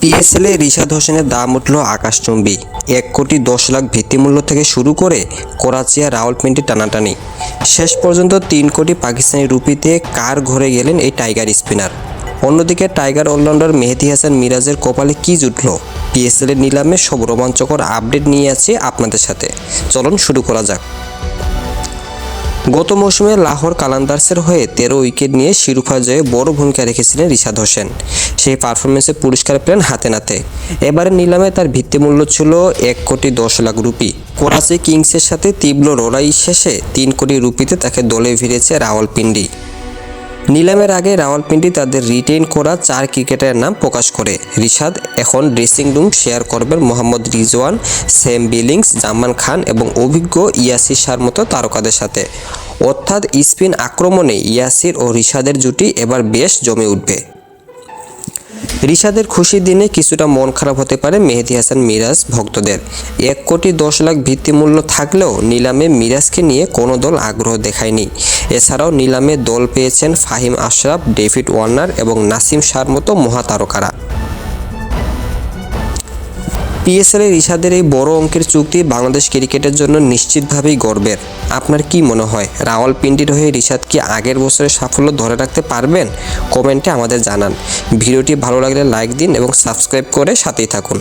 পিএসএলে রিশাদ হোসেনের দাম উঠল আকাশচুম্বী। 1,10,00,000 ভিত্তিমূল্য থেকে শুরু করে করাচি আর রাওয়ালপিন্ডি টানাটানি, শেষ পর্যন্ত 3 কোটি পাকিস্তানি রুপিতে কার ঘরে গেলেন এই টাইগার স্পিনার। অন্যদিকে টাইগার অলরাউন্ডার মেহেদী হাসান মিরাজের কপালে কী জুটল? পিএসএলের নিলামে সব রোমাঞ্চকর আপডেট নিয়ে আছি আপনাদের সাথে, চলুন শুরু করা যাক। গত মৌসুমে লাহোর কালান্দার্সের হয়ে 13 উইকেট নিয়ে শিরোপা জয়ে বড় ভূমিকা রেখেছিলেন রিশাদ হোসেন। সেই পারফরমেন্সে পুরস্কার পেলেন হাতে নাতে। এবারে নিলামে তার ভিত্তিমূল্য ছিল 1,10,00,000 রুপি। করাচি কিংসের সাথে তীব্র লড়াই শেষে 3 কোটি রুপিতে তাকে দলে ভিড়েছে রাওয়ালপিন্ডি। নিলামের আগে রাওয়ালপিন্ডি তাদের রিটেইন করা 4 ক্রিকেটারের নাম প্রকাশ করে। রিশাদ এখন ড্রেসিং রুম শেয়ার করবেন মোহাম্মদ রিজওয়ান, স্যাম বিলিংস, জামান খান এবং অভিজ্ঞ ইয়াসির শাহর মতো তারকাদের সাথে। অর্থাৎ স্পিন আক্রমণে ইয়াসির ও রিশাদের জুটি এবার বেশ জমে উঠবে। রিশাদের খুশির দিনে কিছুটা মন খারাপ হতে পারে মেহেদী হাসান মিরাজ ভক্তদের। 1,10,00,000 ভিত্তিমূল্য থাকলেও নিলামে মিরাজকে নিয়ে কোনো দল আগ্রহ দেখায়নি। এছাড়াও নিলামে দল পেয়েছেন ফাহিম আশরাফ, ডেভিড ওয়ার্নার এবং নাসিম শাহর মতো মহাতারকারা। পিএসএলে রিশাদের এই বড় অঙ্কের চুক্তি বাংলাদেশ ক্রিকেটের জন্য নিশ্চিতভাবেই গর্বের। আপনার কি মনে হয়, রাওয়ালপিন্ডির হয়ে রিশাদ কি আগের বছরের সাফল্য ধরে রাখতে পারবেন? কমেন্টে আমাদের জানান। ভিডিওটি ভালো লাগলে লাইক দিন এবং সাবস্ক্রাইব করে সাথেই থাকুন।